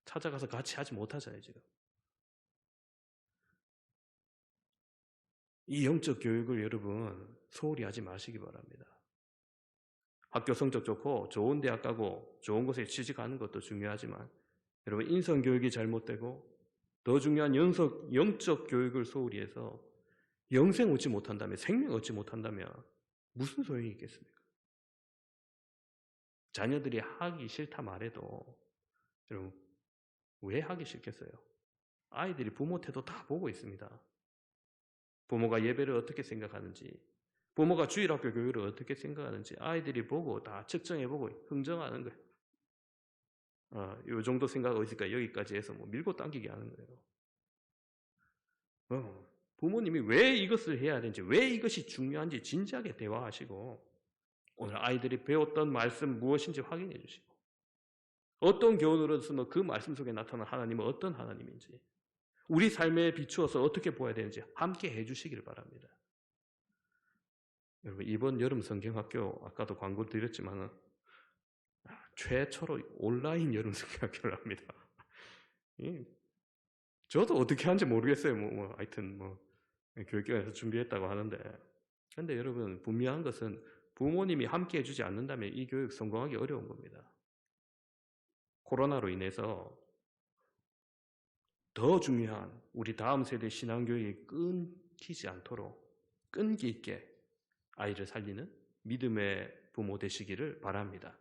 찾아가서 같이 하지 못하잖아요 지금. 이 영적 교육을 여러분 소홀히 하지 마시기 바랍니다. 학교 성적 좋고 좋은 대학 가고 좋은 곳에 취직하는 것도 중요하지만 여러분 인성 교육이 잘못되고 더 중요한 영적 교육을 소홀히 해서 영생 얻지 못한다면 생명 얻지 못한다면 무슨 소용이 있겠습니까? 자녀들이 하기 싫다 말해도 여러분 왜 하기 싫겠어요? 아이들이 부모 태도 다 보고 있습니다. 부모가 예배를 어떻게 생각하는지 부모가 주일학교 교육을 어떻게 생각하는지 아이들이 보고 다 측정해보고 흥정하는 거예요. 이 정도 생각 어디까 여기까지 해서 뭐 밀고 당기게 하는 거예요. 부모님이 왜 이것을 해야 되는지 왜 이것이 중요한지 진지하게 대화하시고 오늘 아이들이 배웠던 말씀 무엇인지 확인해 주시고 어떤 교훈으로서 그 말씀 속에 나타난 하나님은 어떤 하나님인지 우리 삶에 비추어서 어떻게 보아야 되는지 함께 해주시길 바랍니다. 여러분 이번 여름 성경학교 아까도 광고 드렸지만 최초로 온라인 여름 성경학교를 합니다. 저도 어떻게 하는지 모르겠어요. 하여튼 교육기관에서 준비했다고 하는데 그런데 여러분 분명한 것은 부모님이 함께 해주지 않는다면 이 교육 성공하기 어려운 겁니다. 코로나로 인해서 더 중요한 우리 다음 세대 신앙교육이 끊기지 않도록 끈기 있게 아이를 살리는 믿음의 부모 되시기를 바랍니다.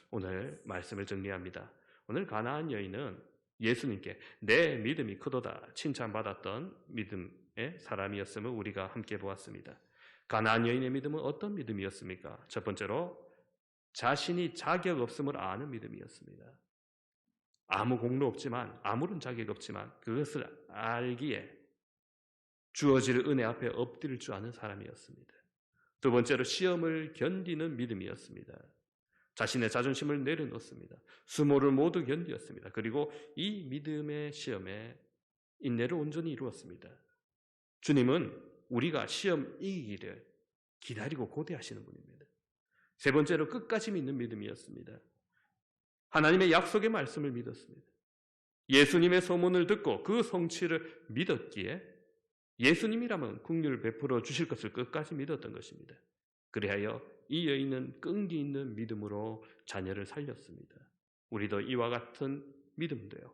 오늘 말씀을 정리합니다. 오늘 가나안 여인은 예수님께 내 믿음이 크도다 칭찬받았던 믿음의 사람이었음을 우리가 함께 보았습니다. 가나안 여인의 믿음은 어떤 믿음이었습니까? 첫 번째로 자신이 자격 없음을 아는 믿음이었습니다. 아무 공로 없지만 아무런 자격 없지만 그것을 알기에 주어질 은혜 앞에 엎드릴 줄 아는 사람이었습니다. 두 번째로 시험을 견디는 믿음이었습니다. 자신의 자존심을 내려놓습니다. 수모를 모두 견디었습니다. 그리고 이 믿음의 시험에 인내를 온전히 이루었습니다. 주님은 우리가 시험 이기기를 기다리고 고대하시는 분입니다. 세 번째로 끝까지 믿는 믿음이었습니다. 하나님의 약속의 말씀을 믿었습니다. 예수님의 소문을 듣고 그 성취를 믿었기에 예수님이라면 긍휼을 베풀어 주실 것을 끝까지 믿었던 것입니다. 그리하여 이 여인은 끈기 있는 믿음으로 자녀를 살렸습니다. 우리도 이와 같은 믿음도요.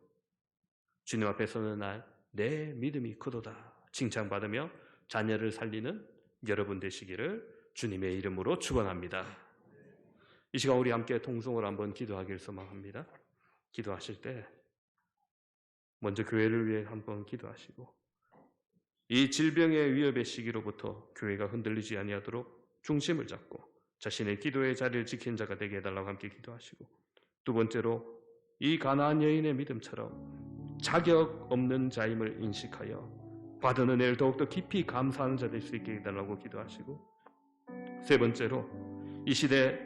주님 앞에 서는 날 내 믿음이 크도다 칭찬받으며 자녀를 살리는 여러분 되시기를 주님의 이름으로 축원합니다. 이 시간 우리 함께 통성으로 한번 기도하기를 소망합니다. 기도하실 때 먼저 교회를 위해 한번 기도하시고 이 질병의 위협의 시기로부터 교회가 흔들리지 아니하도록 중심을 잡고 자신의 기도의 자리를 지킨 자가 되게 해달라고 함께 기도하시고 두 번째로 이 가나안 여인의 믿음처럼 자격 없는 자임을 인식하여 받은 은혜를 더욱더 깊이 감사하는 자 될 수 있게 해달라고 기도하시고 세 번째로 이 시대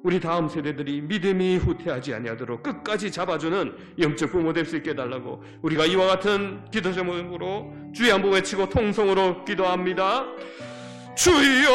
우리 다음 세대들이 믿음이 후퇴하지 아니하도록 끝까지 잡아주는 영적 부모 될 수 있게 해달라고 우리가 이와 같은 기도 제목으로 주의 한번 외치고 통성으로 기도합니다. 주여,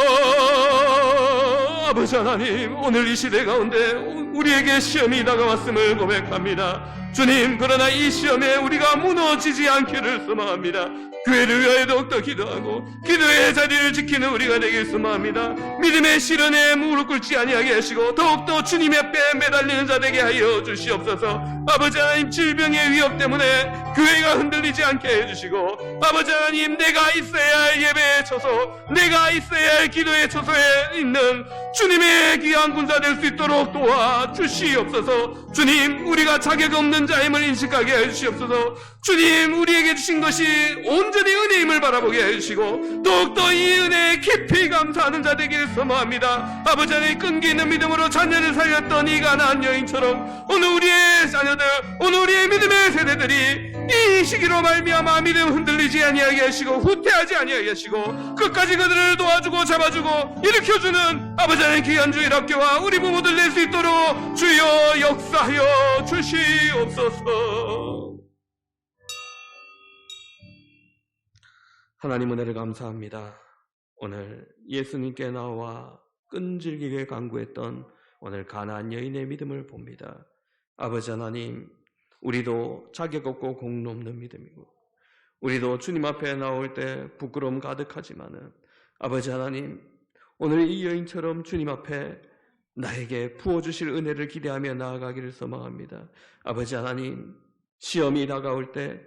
아버지 하나님, 오늘 이 시대 가운데 우리에게 시험이 다가왔음을 고백합니다. 주님, 그러나 이 시험에 우리가 무너지지 않기를 소망합니다. 교회를 위하여 더욱더 기도하고 기도의 자리를 지키는 우리가 되길 소망합니다. 믿음의 시련에 무릎 꿇지 아니하게 하시고 더욱더 주님의 뼈에 매달리는 자 되게 하여 주시옵소서. 아버지 하나님, 질병의 위협 때문에 교회가 흔들리지 않게 해주시고, 아버지 하나님, 내가 있어야 할 예배의 처소, 내가 있어야 할 기도의 처소에 있는 주님의 귀한 군사 될 수 있도록 도와주시옵소서. 주님, 우리가 자격 없는 자임을 인식하게 해주시옵소서. 주님, 우리에게 주신 것이 온전히 은혜임을 바라보게 해주시고 더욱더 이 은혜에 깊이 감사하는 자 되기를 소망합니다. 아버지 하나님, 끈기 있는 믿음으로 자녀를 살렸던 이 가나안 여인처럼 오늘 우리의 자녀들, 오늘 우리의 믿음의 세대들이 이 시기로 말미암아 믿음 흔들리지 아니하게 하시고 후퇴하지 아니하게 하시고 끝까지 그들을 도와주고 잡아주고 일으켜주는 아버지 하나님 귀한 주일 학교와 우리 부모들 될 수 있도록 주여 역사하여 주시옵소서. 하나님 은혜를 감사합니다. 오늘 예수님께 나와 끈질기게 간구했던 오늘 가나안 여인의 믿음을 봅니다. 아버지 하나님, 우리도 자격 없고 공로 없는 믿음이고 우리도 주님 앞에 나올 때 부끄러움 가득하지만은 아버지 하나님, 오늘 이 여인처럼 주님 앞에 나에게 부어주실 은혜를 기대하며 나아가기를 소망합니다. 아버지 하나님, 시험이 다가올 때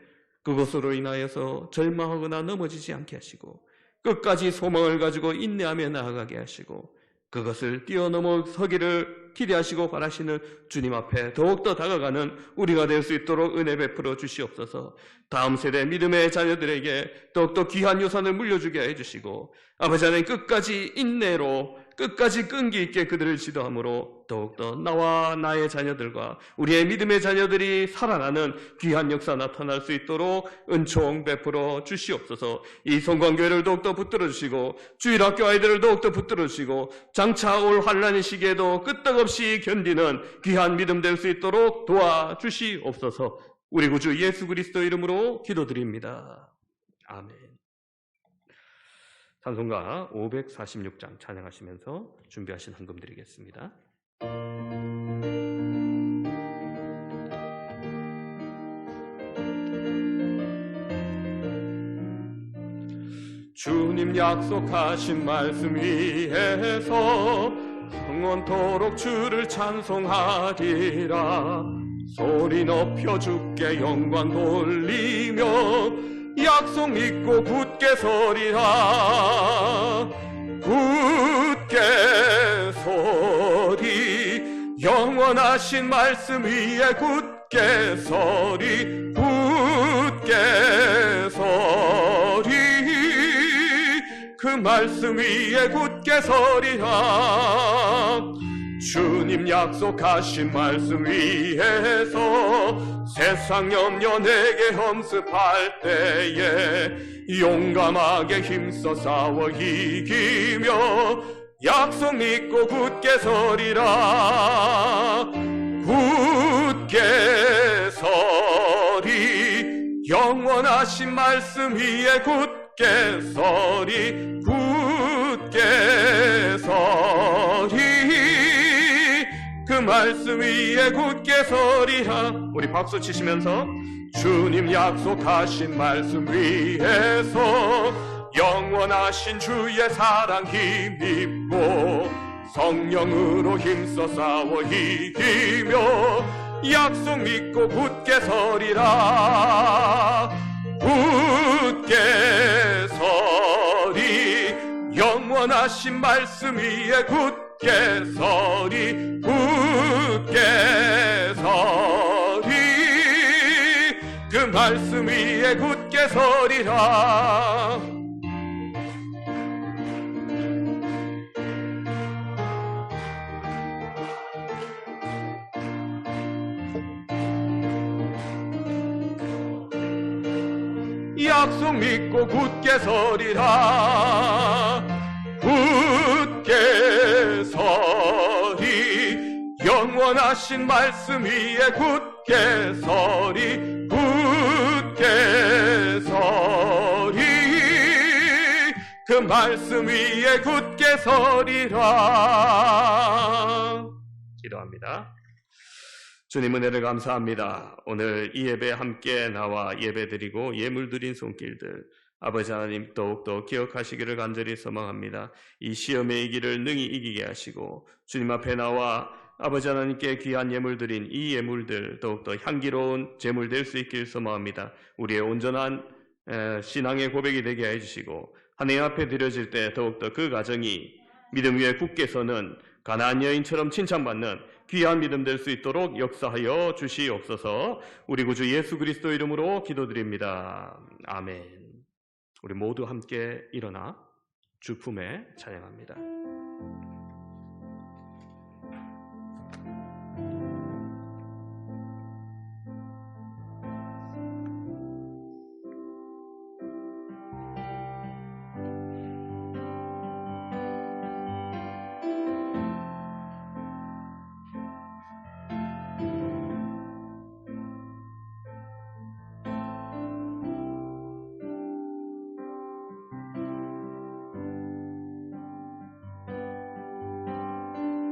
그것으로 인하여서 절망하거나 넘어지지 않게 하시고 끝까지 소망을 가지고 인내하며 나아가게 하시고 그것을 뛰어넘어서기를 기대하시고 바라시는 주님 앞에 더욱더 다가가는 우리가 될 수 있도록 은혜 베풀어 주시옵소서. 다음 세대 믿음의 자녀들에게 더욱더 귀한 유산을 물려주게 해주시고 아버지 하나님, 끝까지 인내로 끝까지 끈기 있게 그들을 지도함으로 더욱더 나와 나의 자녀들과 우리의 믿음의 자녀들이 살아나는 귀한 역사 나타날 수 있도록 은총 베풀어 주시옵소서. 이 성광교회를 더욱더 붙들어 주시고 주일학교 아이들을 더욱더 붙들어 주시고 장차 올 환난의 시기에도 끄떡없이 견디는 귀한 믿음 될 수 있도록 도와주시옵소서. 우리 구주 예수 그리스도 이름으로 기도드립니다. 아멘. 찬송가 546장 찬양하시면서 준비하신 헌금 드리겠습니다. 주님 약속하신 말씀 위에서 영원토록 주를 찬송하리라. 소리 높여 주께 영광 돌리며 약속 믿고 굳게 서리라. 굳게 서리, 영원하신 말씀 위에 굳게 서리. 굳게 서리, 그 말씀 위에 굳게 서리라. 주님 약속하신 말씀 위에서 세상 염려 내게 험습할 때에 용감하게 힘써 싸워 이기며 약속 믿고 굳게 서리라. 굳게 서리, 영원하신 말씀 위에 굳게 서리. 굳게 서리, 그 말씀 위에 굳게 서리라. 우리 박수 치시면서 주님 약속하신 말씀 위에서 영원하신 주의 사랑 힘입고 성령으로 힘써 싸워 이기며 약속 믿고 굳게 서리라. 굳게 서리, 영원하신 말씀 위에 굳게 서리. 굳게 서리, 그 말씀 위에 굳게 서리라. 약속 믿고 굳게 서리라. 굳게 서리 영원하신 말씀 위에 굳게 서리 굳게 서리 그 말씀 위에 굳게 서리라. 기도합니다. 주님 은혜를 감사합니다. 오늘 이 예배 함께 나와 예배드리고 예물드린 손길들 아버지 하나님 더욱더 기억하시기를 간절히 소망합니다. 이 시험의 길을 능히 이기게 하시고 주님 앞에 나와 아버지 하나님께 귀한 예물드린 이 예물들 더욱더 향기로운 제물 될 수 있길 소망합니다. 우리의 온전한 신앙의 고백이 되게 해주시고 하나님 앞에 드려질 때 더욱더 그 가정이 믿음 위에 굳게 서는 가나안 여인처럼 칭찬받는 귀한 믿음 될 수 있도록 역사하여 주시옵소서. 우리 구주 예수 그리스도 이름으로 기도드립니다. 아멘. 우리 모두 함께 일어나 주 품에 찬양합니다.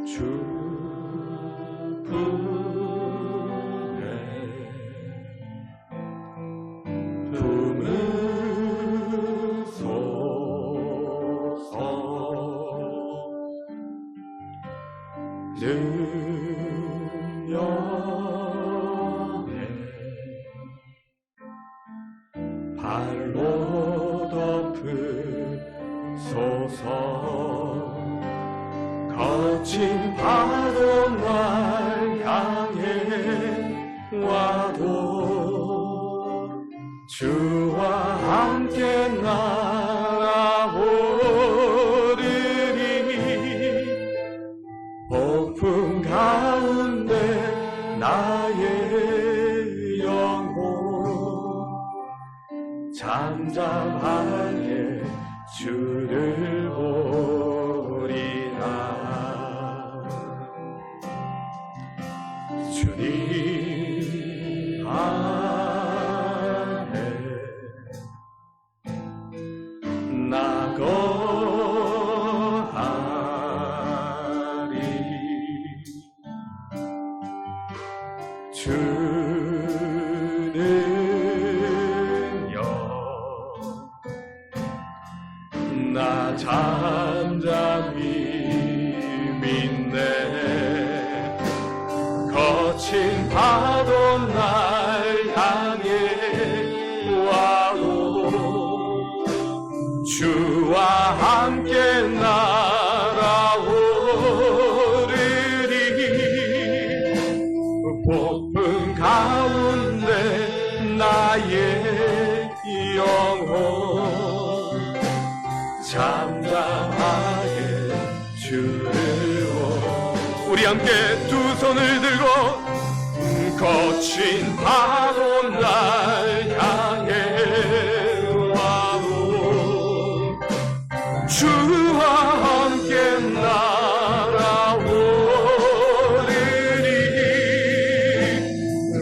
주 품에 품으소서 능력에 발로 덮으소서 거친 파도 날 향해 와도 주와 함께 날아오르리 폭풍 가운데 나의 영혼 잠잠하게 주를 보리라. 주님 안에 나 거하리 주는요 나 잠잠히 믿네 거친 파도 날 향해 와도 주와 함께 날아오르리 폭풍 가운데 나의 영혼 잠잠하게 주를 우리 함께 두 손을 들고 거친 파도 날 향해 와도 주와 함께 날아오르리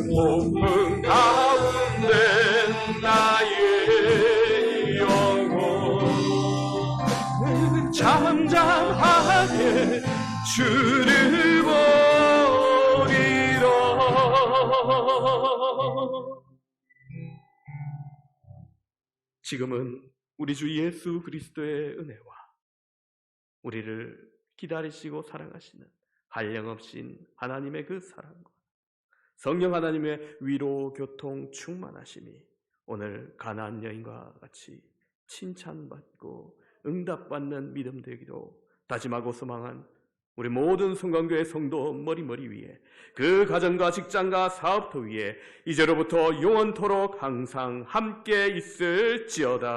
폭풍 가운데 나의 영혼 잠잠하게 주를 보리라. 지금은 우리 주 예수 그리스도의 은혜와 우리를 기다리시고 사랑하시는 한량없인 하나님의 그 사랑과 성령 하나님의 위로 교통 충만하심이 오늘 가나안 여인과 같이 칭찬받고 응답받는 믿음 되기로 다짐하고 소망한 우리 모든 성광교회 성도 머리머리 위에 그 가정과 직장과 사업터 위에 이제로부터 영원토록 항상 함께 있을지어다.